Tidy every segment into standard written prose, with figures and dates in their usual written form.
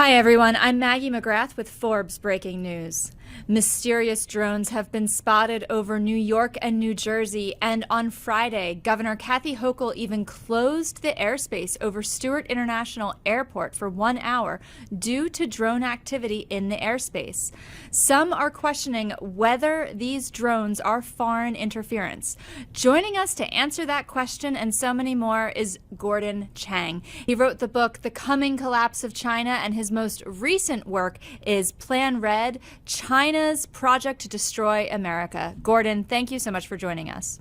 Hi, everyone. I'm Maggie McGrath with Forbes Breaking News. Mysterious drones have been spotted over New York and New Jersey, and on Friday, Governor Kathy Hochul even closed the airspace over Stewart International Airport for 1 hour due to drone activity in the airspace. Some are questioning whether these drones are foreign interference. Joining us to answer that question and so many more is Gordon Chang. He wrote the book, The Coming Collapse of China, and his most recent work is Plan Red, China's Project to Destroy America. Gordon, thank you so much for joining us.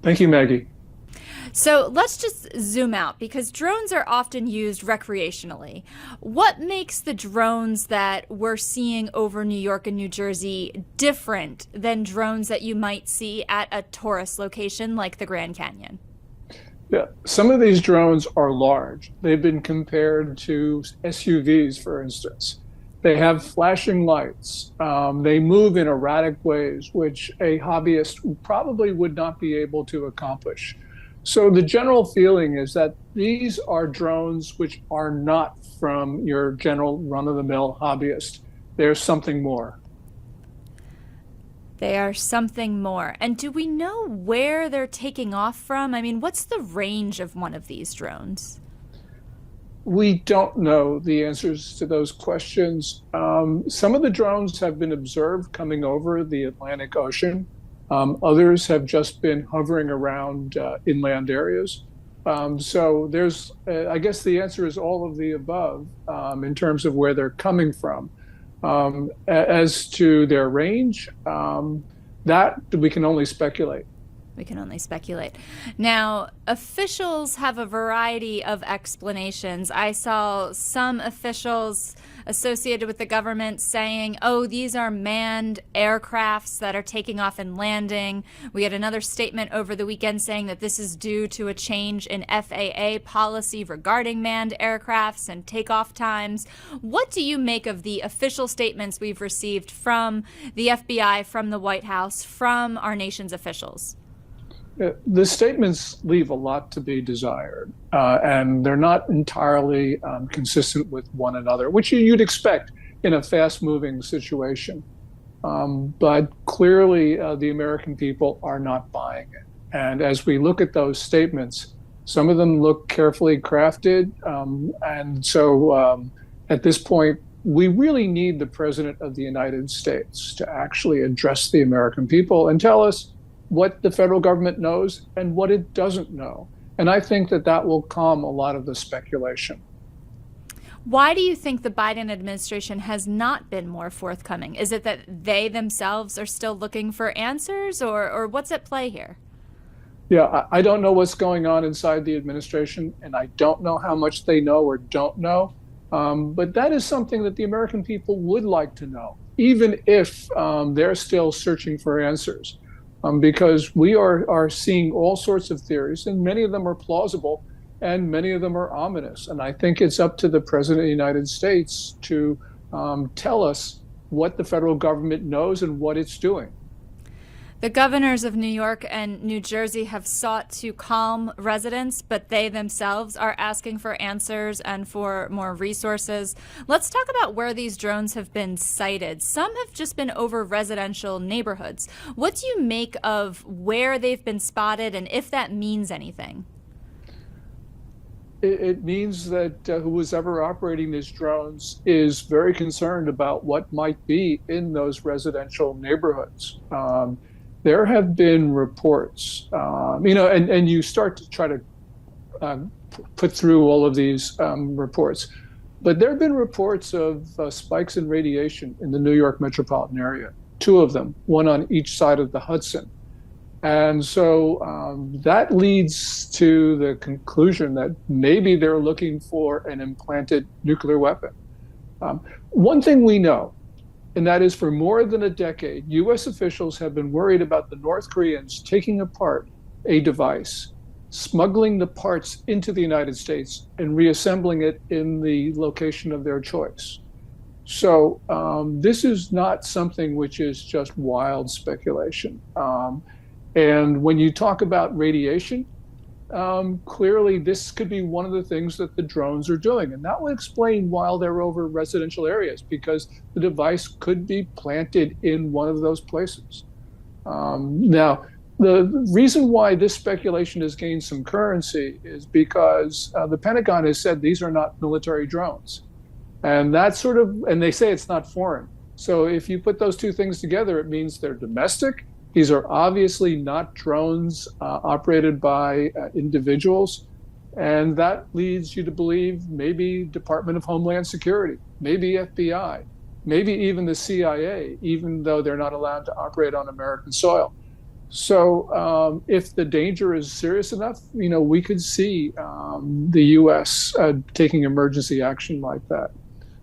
Thank you, Maggie. So let's just zoom out, because drones are often used recreationally. What makes the drones that we're seeing over New York and New Jersey different than drones that you might see at a tourist location like the Grand Canyon? Yeah, some of these drones are large. They've been compared to SUVs, for instance. They have flashing lights. They move in erratic ways, which a hobbyist probably would not be able to accomplish. So the general feeling is that these are drones which are not from your general run-of-the-mill hobbyist. There's something more. They are something more. And do we know where they're taking off from? I mean, what's the range of one of these drones? We don't know the answers to those questions. Some of the drones have been observed coming over the Atlantic Ocean. Others have just been hovering around inland areas. So there's, I guess the answer is all of the above in terms of where they're coming from. As to their range, that we can only speculate. We can only speculate. Now, officials have a variety of explanations. I saw some officials associated with the government saying, oh, these are manned aircrafts that are taking off and landing. We had another statement over the weekend saying that this is due to a change in FAA policy regarding manned aircrafts and takeoff times. What do you make of the official statements we've received from the FBI, from the White House, from our nation's officials? The statements leave a lot to be desired, and they're not entirely consistent with one another, which you'd expect in a fast-moving situation. But clearly, the American people are not buying it. And as we look at those statements, some of them look carefully crafted. And so at this point, we really need the President of the United States to actually address the American people and tell us what the federal government knows and what it doesn't know. And I think that that will calm a lot of the speculation. Why do you think the Biden administration has not been more forthcoming? Is it that they themselves are still looking for answers, or what's at play here? Yeah, I don't know what's going on inside the administration, and I don't know how much they know or don't know. But that is something that the American people would like to know, even if they're still searching for answers. Because we are seeing all sorts of theories, and many of them are plausible, and many of them are ominous. And I think it's up to the President of the United States to tell us what the federal government knows and what it's doing. The governors of New York and New Jersey have sought to calm residents, but they themselves are asking for answers and for more resources. Let's talk about where these drones have been sighted. Some have just been over residential neighborhoods. What do you make of where they've been spotted, and if that means anything? It means that who was ever operating these drones is very concerned about what might be in those residential neighborhoods. There have been reports, and you start to try to put through all of these reports, but there have been reports of spikes in radiation in the New York metropolitan area, 2 of them, one on each side of the Hudson. And so that leads to the conclusion that maybe they're looking for an implanted nuclear weapon. One thing we know, and that is for more than a decade, U.S. officials have been worried about the North Koreans taking apart a device, smuggling the parts into the United States, and reassembling it in the location of their choice. So this is not something which is just wild speculation. And when you talk about radiation, clearly this could be one of the things that the drones are doing. And that would explain why they're over residential areas, because the device could be planted in one of those places. Now, the reason why this speculation has gained some currency is because the Pentagon has said these are not military drones. And that's and they say it's not foreign. So if you put those two things together, it means they're domestic. These are obviously not drones operated by individuals. And that leads you to believe maybe Department of Homeland Security, maybe FBI, maybe even the CIA, even though they're not allowed to operate on American soil. So if the danger is serious enough, we could see the U.S. Taking emergency action like that.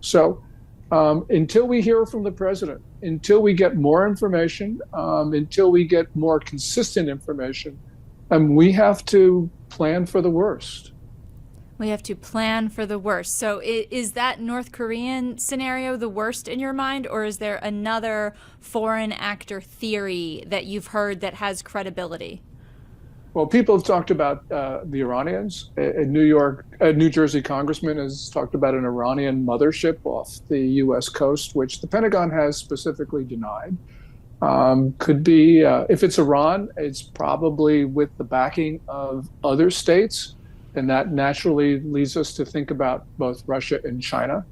So until we hear from the president, until we get more information, until we get more consistent information, we have to plan for the worst. We have to plan for the worst. So is that North Korean scenario the worst in your mind, or is there another foreign actor theory that you've heard that has credibility? Well, people have talked about the Iranians. In New York, a New Jersey congressman has talked about an Iranian mothership off the U.S. coast, which the Pentagon has specifically denied. Could be, if it's Iran, it's probably with the backing of other states. And that naturally leads us to think about both Russia and China.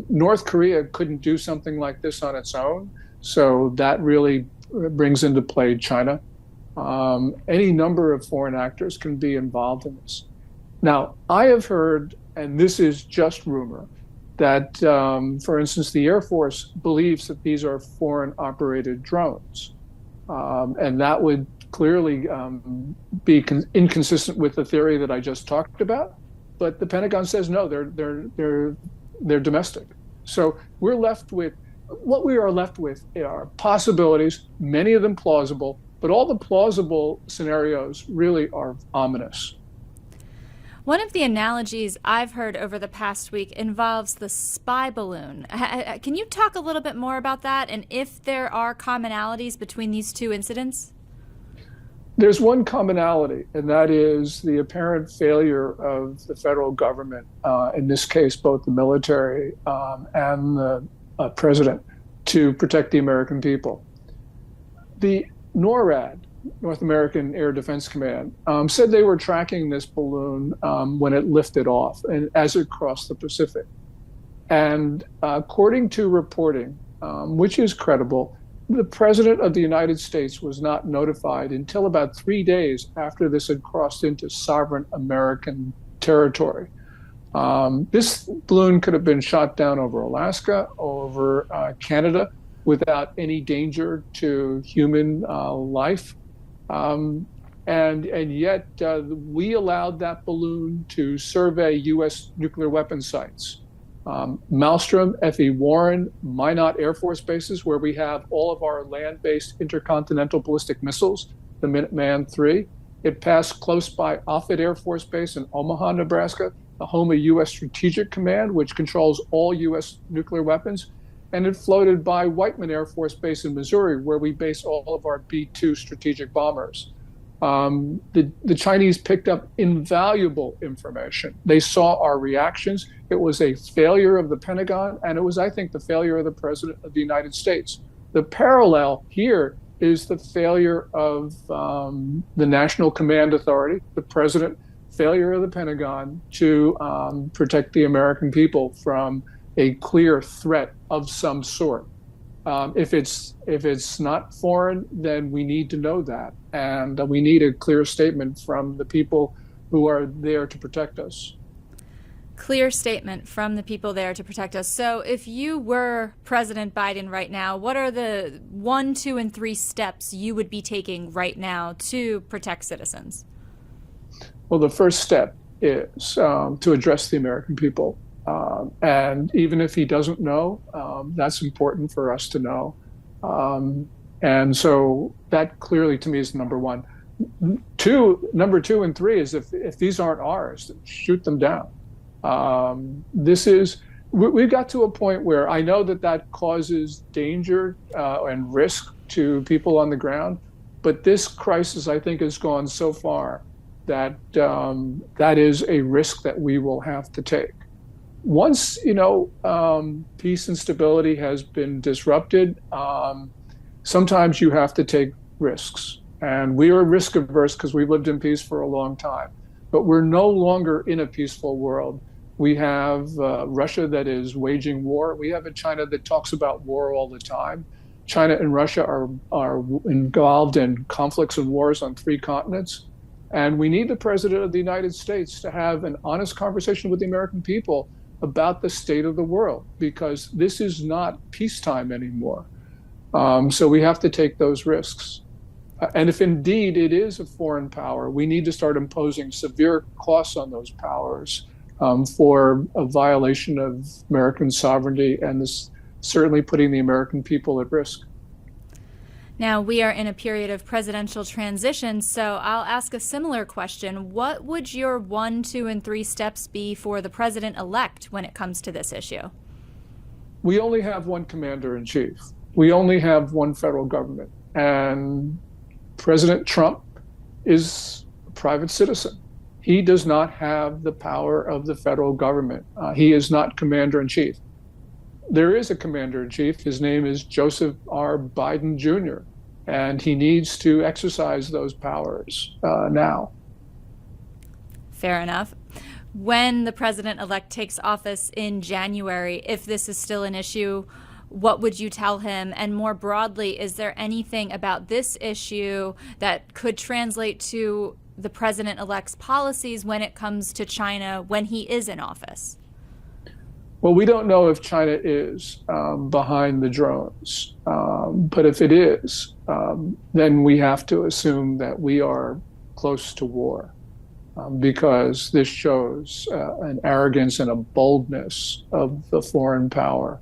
North Korea couldn't do something like this on its own. So that really brings into play China. Any number of foreign actors can be involved in this. Now, I have heard, and this is just rumor, that, for instance, the Air Force believes that these are foreign operated drones. And that would clearly be inconsistent with the theory that I just talked about. But the Pentagon says, no, they're domestic. So we're left with, what we are left with are possibilities, many of them plausible, but all the plausible scenarios really are ominous. One of the analogies I've heard over the past week involves the spy balloon. Can you talk a little bit more about that, and if there are commonalities between these two incidents? There's one commonality, and that is the apparent failure of the federal government, in this case, both the military and the president, to protect the American people. The NORAD, North American Air Defense Command, said they were tracking this balloon when it lifted off and as it crossed the Pacific. And according to reporting, which is credible, the President of the United States was not notified until about 3 days after this had crossed into sovereign American territory. This balloon could have been shot down over Alaska, over Canada, without any danger to human life. And yet we allowed that balloon to survey U.S. nuclear weapon sites. Malmstrom, F.E. Warren, Minot Air Force bases, where we have all of our land-based intercontinental ballistic missiles, the Minuteman III. It passed close by Offutt Air Force Base in Omaha, Nebraska, the home of U.S. Strategic Command, which controls all U.S. nuclear weapons. And it floated by Whiteman Air Force Base in Missouri, where we base all of our B-2 strategic bombers. The Chinese picked up invaluable information. They saw our reactions. It was a failure of the Pentagon, and it was, I think, the failure of the President of the United States. The parallel here is the failure of the National Command Authority, the President, failure of the Pentagon to protect the American people from a clear threat of some sort. If it's not foreign, then we need to know that, and we need a clear statement from the people who are there to protect us. Clear statement from the people there to protect us. So if you were President Biden right now, what are the 1, 2, and 3 steps you would be taking right now to protect citizens? Well, the first step is to address the American people. And even if he doesn't know, that's important for us to know. And so that clearly to me is number one. Number two and three is if these aren't ours, shoot them down. We've got to a point where I know that causes danger and risk to people on the ground, but this crisis I think has gone so far that is a risk that we will have to take. Once peace and stability has been disrupted, sometimes you have to take risks. And we are risk averse because we've lived in peace for a long time. But we're no longer in a peaceful world. We have Russia that is waging war. We have a China that talks about war all the time. China and Russia are involved in conflicts and wars on 3 continents. And we need the President of the United States to have an honest conversation with the American people about the state of the world, because this is not peacetime anymore. So we have to take those risks. And if indeed it is a foreign power, we need to start imposing severe costs on those powers for a violation of American sovereignty, and this certainly putting the American people at risk. Now, we are in a period of presidential transition, so I'll ask a similar question. What would your 1, 2, and 3 steps be for the president-elect when it comes to this issue? We only have one commander-in-chief. We only have one federal government. And President Trump is a private citizen. He does not have the power of the federal government. He is not commander-in-chief. There is a commander-in-chief. His name is Joseph R. Biden Jr., and he needs to exercise those powers now. Fair enough. When the president-elect takes office in January, if this is still an issue, what would you tell him? And more broadly, is there anything about this issue that could translate to the president-elect's policies when it comes to China when he is in office? Well, we don't know if China is behind the drones, but if it is, then we have to assume that we are close to war, because this shows an arrogance and a boldness of the foreign power,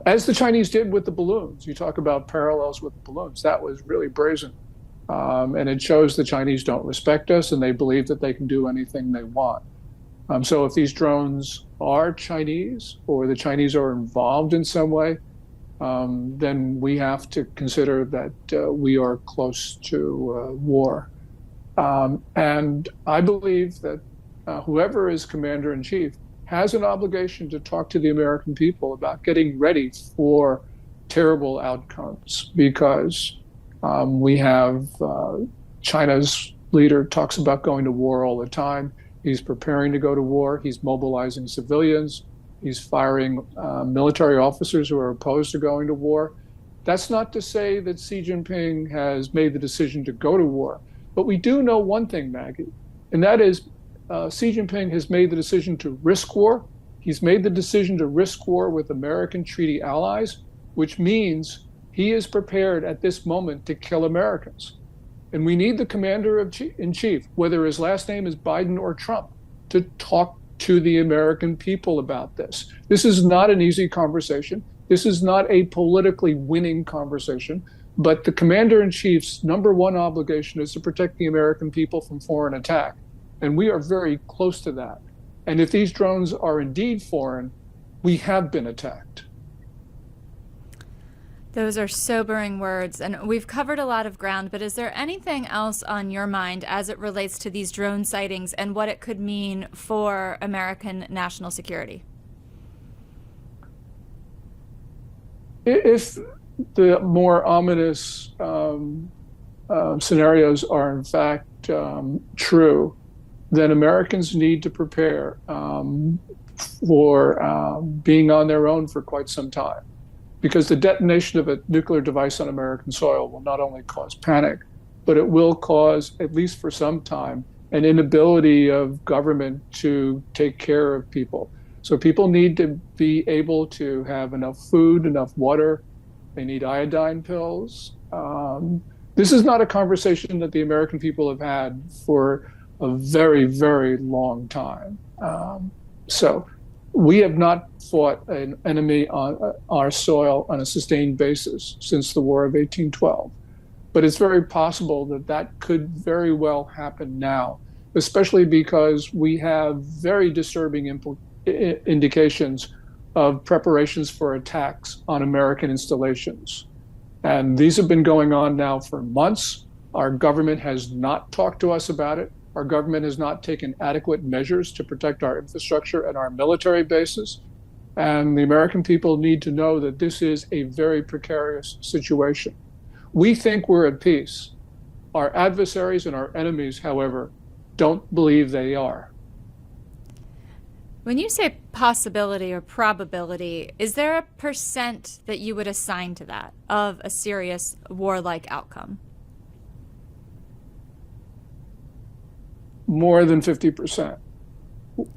as the Chinese did with the balloons. You talk about parallels with the balloons. That was really brazen, and it shows the Chinese don't respect us, and they believe that they can do anything they want. So if these drones are Chinese, or the Chinese are involved in some way, then we have to consider that we are close to war. And I believe that whoever is commander-in-chief has an obligation to talk to the American people about getting ready for terrible outcomes, because we have China's leader talks about going to war all the time. He's preparing to go to war. He's mobilizing civilians. He's firing military officers who are opposed to going to war. That's not to say that Xi Jinping has made the decision to go to war. But we do know one thing, Maggie, and that is Xi Jinping has made the decision to risk war. He's made the decision to risk war with American treaty allies, which means he is prepared at this moment to kill Americans. And we need the commander-in-chief, whether his last name is Biden or Trump, to talk to the American people about this. This is not an easy conversation. This is not a politically winning conversation. But the commander-in-chief's number one obligation is to protect the American people from foreign attack. And we are very close to that. And if these drones are indeed foreign, we have been attacked. Those are sobering words, and we've covered a lot of ground, but is there anything else on your mind as it relates to these drone sightings and what it could mean for American national security? If the more ominous scenarios are in fact true, then Americans need to prepare for being on their own for quite some time. Because the detonation of a nuclear device on American soil will not only cause panic, but it will cause, at least for some time, an inability of government to take care of people. So people need to be able to have enough food, enough water. They need iodine pills. This is not a conversation that the American people have had for a very, very long time. So we have not fought an enemy on our soil on a sustained basis since the War of 1812. But it's very possible that that could very well happen now, especially because we have very disturbing indications of preparations for attacks on American installations. And these have been going on now for months. Our government has not talked to us about it. Our government has not taken adequate measures to protect our infrastructure and our military bases. And the American people need to know that this is a very precarious situation. We think we're at peace. Our adversaries and our enemies, however, don't believe they are. When you say possibility or probability, is there a percent that you would assign to that of a serious warlike outcome? More than 50%.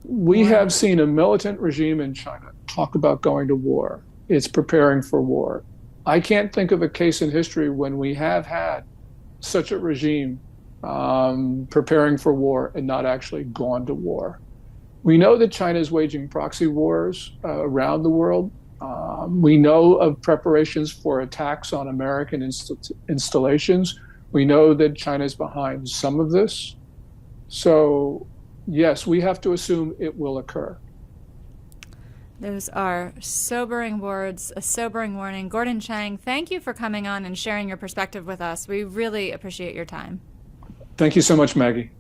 We have seen a militant regime in China talk about going to war. It's preparing for war. I can't think of a case in history when we have had such a regime preparing for war and not actually gone to war. We know that China is waging proxy wars around the world. We know of preparations for attacks on American installations. We know that China is behind some of this. So, yes, we have to assume it will occur. Those are sobering words, a sobering warning. Gordon Chang, thank you for coming on and sharing your perspective with us. We really appreciate your time. Thank you so much, Maggie.